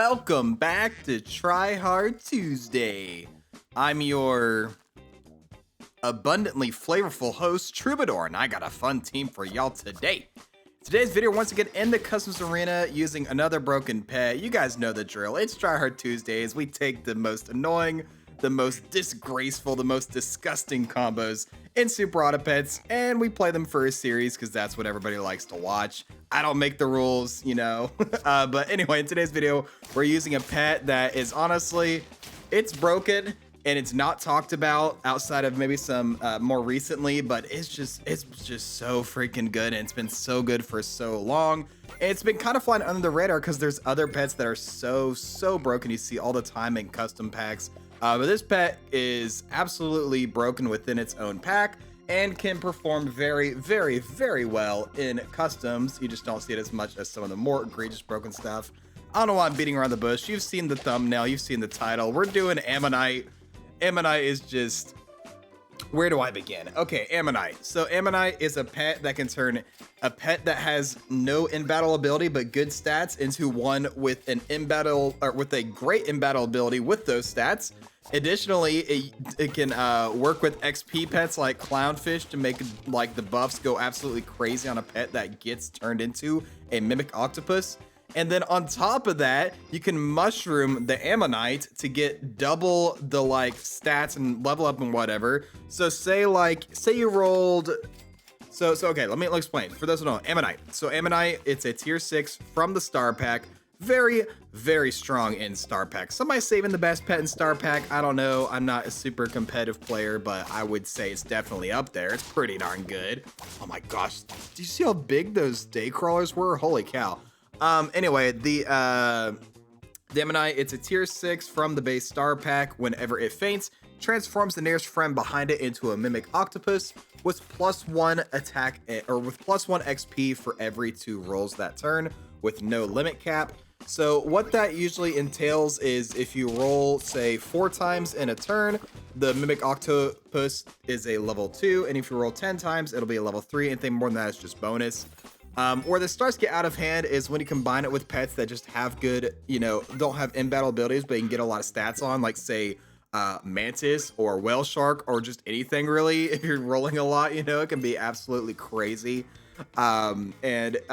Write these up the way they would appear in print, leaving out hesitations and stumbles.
welcome back to Try Hard Tuesday. I'm your abundantly flavorful host, Troubadour, and I got a fun team for y'all today. Today's video, once again, in the Customs Arena using another broken pet. You guys know the drill. It's Try Hard Tuesdays. We take the most annoying, the most disgraceful, the most disgusting combos in superautopets, and we play them for a series because that's what everybody likes to watch. I don't make the rules, you know. But anyway, in today's video, we're using a pet that is honestly, it's broken and it's not talked about outside of maybe some more recently, but it's just so freaking good, and it's been so good for so long. And it's been kind of flying under the radar because there's other pets that are so broken you see all the time in custom packs. But this pet is absolutely broken within its own pack and can perform very well in customs. You just don't see it as much as some of the more egregious broken stuff. I don't know why I'm beating around the bush. You've seen the thumbnail, you've seen the title. We're doing Ammonite. Ammonite is just... where do I begin? Okay, Ammonite. So Ammonite is a pet that can turn a pet that has no in-battle ability but good stats into one with an in-battle, or with a great in-battle ability with those stats. Additionally, it can work with XP pets like Clownfish to make like the buffs go absolutely crazy on a pet that gets turned into a Mimic Octopus. And then on top of that, you can mushroom the Ammonite to get double the like stats and level up and whatever. So say you rolled. So okay, let me explain. For those who don't know, Ammonite. So Ammonite, it's a tier 6 from the star pack. Very strong in star pack. Some might say even the best pet in star pack. I don't know. I'm not a super competitive player, but I would say it's definitely up there. It's pretty darn good. Oh my gosh. Did you see how big those day crawlers were? Holy cow. Anyway, the Ammonite, it's a tier 6 from the base star pack. Whenever it faints, transforms the nearest friend behind it into a Mimic Octopus with +1 attack, or with +1 XP for every 2 rolls that turn with no limit cap. So what that usually entails is if you roll, say, 4 times in a turn, the Mimic Octopus is a level 2, and if you roll 10 times, it'll be a level 3. Anything more than that is just bonus. Where this starts to get out of hand is when you combine it with pets that just have good, you know, don't have in-battle abilities, but you can get a lot of stats on, like, say, Mantis or Whale Shark or just anything, really. If you're rolling a lot, you know, it can be absolutely crazy. Mimic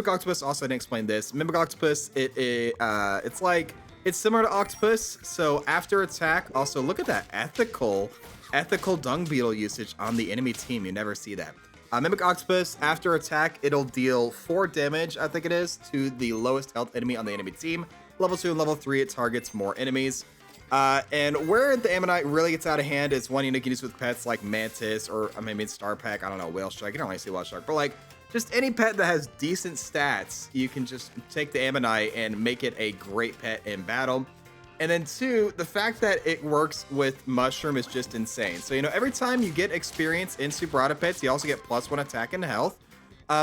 Octopus, also I didn't explain this. Mimic Octopus, it's similar to Octopus. So after attack, also look at that ethical dung beetle usage on the enemy team. You never see that. Mimic Octopus, after attack, it'll deal 4 damage, I think it is, to the lowest health enemy on the enemy team. Level 2 and level 3, it targets more enemies. And where the Ammonite really gets out of hand is one you can use with pets like Mantis, or I mean Star Pack, I don't know, Whale Shark. You don't really see Whale Shark, but like just any pet that has decent stats, you can just take the Ammonite and make it a great pet in battle. And then 2, the fact that it works with Mushroom is just insane. So, you know, every time you get experience in superautopets, you also get +1 attack and health.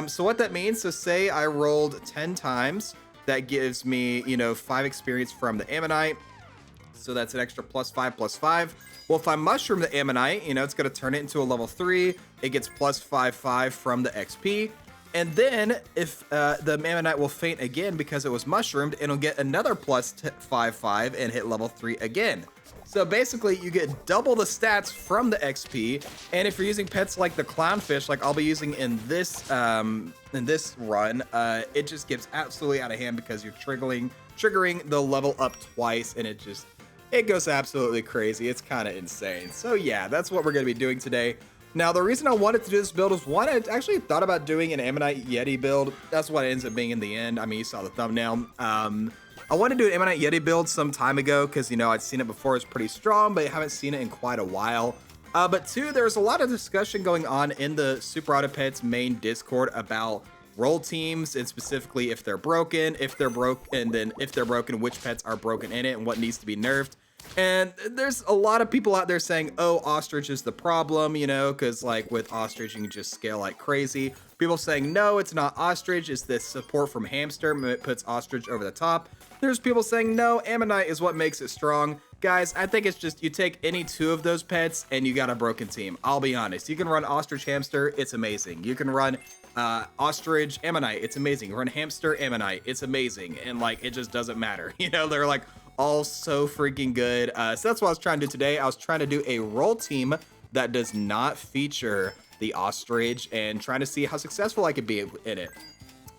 So what that means, so say I rolled 10 times, that gives me, you know, 5 experience from the Ammonite. So that's an extra +5/+5. Well, if I mushroom the Ammonite, you know, it's going to turn it into a level 3. It gets +5/5 from the XP. And then if the Ammonite will faint again because it was mushroomed, it'll get another +5/5 and hit level 3 again. So basically you get double the stats from the XP. And if you're using pets like the Clownfish, like I'll be using in this run, it just gets absolutely out of hand because you're triggering the level up twice, and it goes absolutely crazy. It's kind of insane. So yeah, that's what we're going to be doing today. Now, the reason I wanted to do this build was, one, I actually thought about doing an Ammonite Yeti build. That's what it ends up being in the end. I mean, you saw the thumbnail. I wanted to do an Ammonite Yeti build some time ago because, you know, I'd seen it before. It's pretty strong, but I haven't seen it in quite a while. But 2, there's a lot of discussion going on in the superautopets main Discord about role teams, and specifically if they're broken, and then if they're broken, which pets are broken in it and what needs to be nerfed. And there's a lot of people out there saying, oh, Ostrich is the problem, you know, because like with Ostrich, you can just scale like crazy. People saying, no, it's not Ostrich, it's this support from Hamster, it puts Ostrich over the top. There's people saying, no, Ammonite is what makes it strong. Guys, I think it's just you take any two of those pets and you got a broken team. I'll be honest. You can run Ostrich Hamster, it's amazing. You can run Ostrich Ammonite, it's amazing. You run Hamster Ammonite, it's amazing. And like, it just doesn't matter. You know, they're like all so freaking good. So that's what I was trying to do today. I was trying to do a roll team that does not feature the Ostrich and trying to see how successful I could be in it.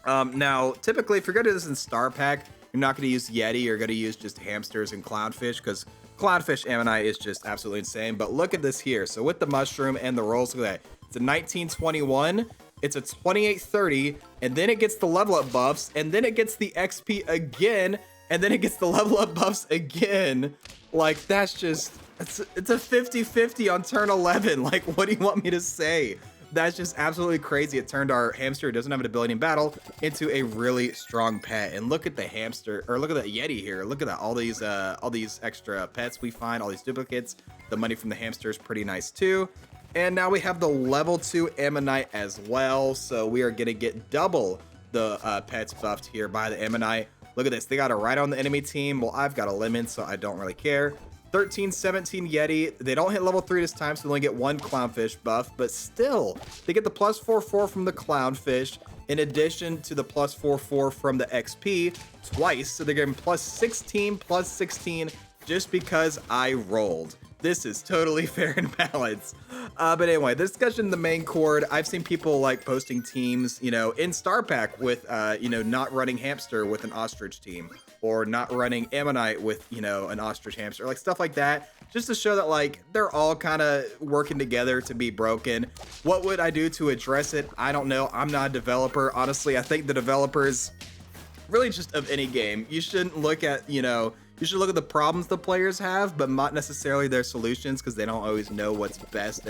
Now, typically, if you're going to do this in Star Pack, you're not going to use Yeti. You're going to use just hamsters and clownfish because clownfish Ammonite is just absolutely insane. But look at this here. So with the mushroom and the rolls, look at that. It's a 1921. It's a 2830. And then it gets the level up buffs. And then it gets the XP again. And then it gets the level up buffs again. Like, that's just... It's a 50-50 on turn 11. Like, what do you want me to say? That's just absolutely crazy. It turned our hamster who doesn't have an ability in battle into a really strong pet. And look at the hamster, or look at the Yeti here. Look at that. All these extra pets we find, all these duplicates. The money from the hamster is pretty nice too. And now we have the level 2 Ammonite as well. So we are gonna get double the pets buffed here by the Ammonite. Look at this. They got it right on the enemy team. Well, I've got a lemon, so I don't really care. 13-17 Yeti. They don't hit level 3 this time, so they only get one clownfish buff, but still, they get the plus 4/4 from the clownfish, in addition to the plus 4/4 from the XP twice, so they're getting plus 16 just because I rolled. This is totally fair and balanced. But anyway, the discussion in the main chord, I've seen people like posting teams, you know, in Star Pack with, you know, not running hamster with an ostrich team, or not running Ammonite with, you know, an ostrich hamster, like stuff like that, just to show that like they're all kind of working together to be broken. What would I do to address it? I don't know. I'm not a developer. Honestly, I think the developers really just of any game, you shouldn't look at, you know, you should look at the problems the players have, but not necessarily their solutions, because they don't always know what's best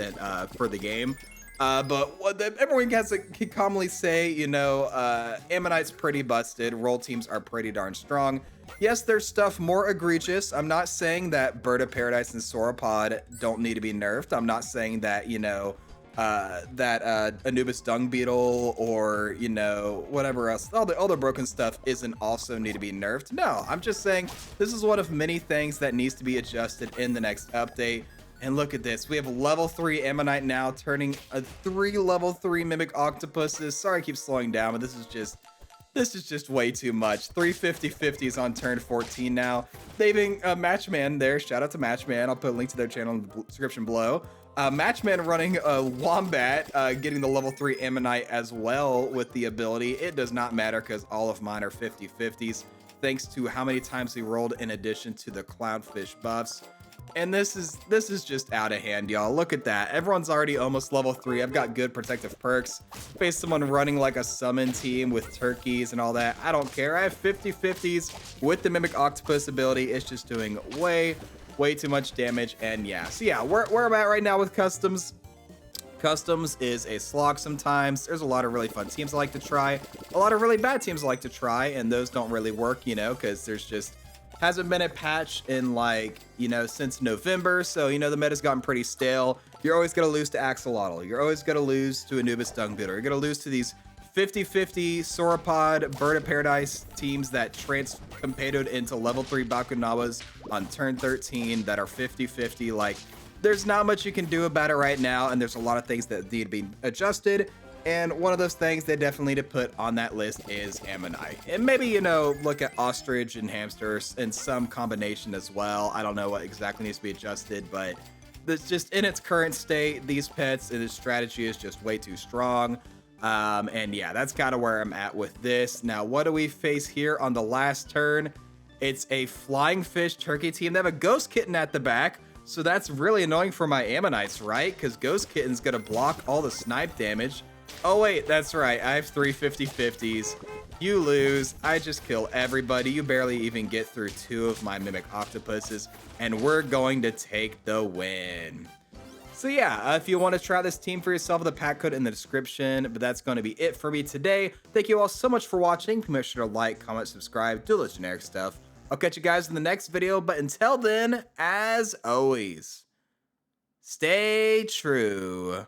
for the game. But what everyone can commonly say, you know, Ammonite's pretty busted. Roll teams are pretty darn strong. Yes, there's stuff more egregious. I'm not saying that Bird of Paradise and Sauropod don't need to be nerfed. I'm not saying that, you know, that Anubis dung beetle or, you know, whatever else, all the other broken stuff isn't also need to be nerfed. No, I'm just saying this is one of many things that needs to be adjusted in the next update. And look at this, we have level 3 Ammonite now turning 3 level 3 mimic octopuses. Sorry I keep slowing down, but this is just way too much. 3 50/50s on turn 14 now. They've been Matchman there. Shout out to Matchman. I'll put a link to their channel in the description below. Matchman running a Wombat, getting the level 3 Ammonite as well with the ability. It does not matter because all of mine are 50/50s, thanks to how many times he rolled in addition to the clownfish buffs. And this is just out of hand, y'all. Look at that. Everyone's already almost level 3. I've got good protective perks. Face someone running like a summon team with turkeys and all that. I don't care. I have 50/50s with the Mimic Octopus ability. It's just doing way too much damage. And yeah, so yeah, where I'm at right now with customs. Customs is a slog sometimes. There's a lot of really fun teams I like to try. A lot of really bad teams I like to try, and those don't really work, you know, because there's just hasn't been a patch in like, you know, since November. So, you know, the meta's gotten pretty stale. You're always going to lose to Axolotl. You're always going to lose to Anubis dung beetle. You're going to lose to these 50/50 Sauropod, Bird of Paradise teams that transcompatoed into level 3 Bakunawas on turn 13 that are 50/50. Like, there's not much you can do about it right now, and there's a lot of things that need to be adjusted. And one of those things they definitely need to put on that list is Ammonite. And maybe, you know, look at Ostrich and Hamsters in some combination as well. I don't know what exactly needs to be adjusted, but it's just in its current state, these pets and this strategy is just way too strong. And yeah, that's kind of where I'm at with this. Now, what do we face here on the last turn? It's a flying fish turkey team. They have a ghost kitten at the back. So that's really annoying for my Ammonites, right? Because Ghost Kitten's gonna block all the snipe damage. Oh wait, that's right. I have 3 50/50s. You lose. I just kill everybody. You barely even get through 2 of my Mimic Octopuses. And we're going to take the win. So yeah, if you want to try this team for yourself, the pack code in the description. But that's going to be it for me today. Thank you all so much for watching. Make sure to like, comment, subscribe, do those generic stuff. I'll catch you guys in the next video. But until then, as always, stay true.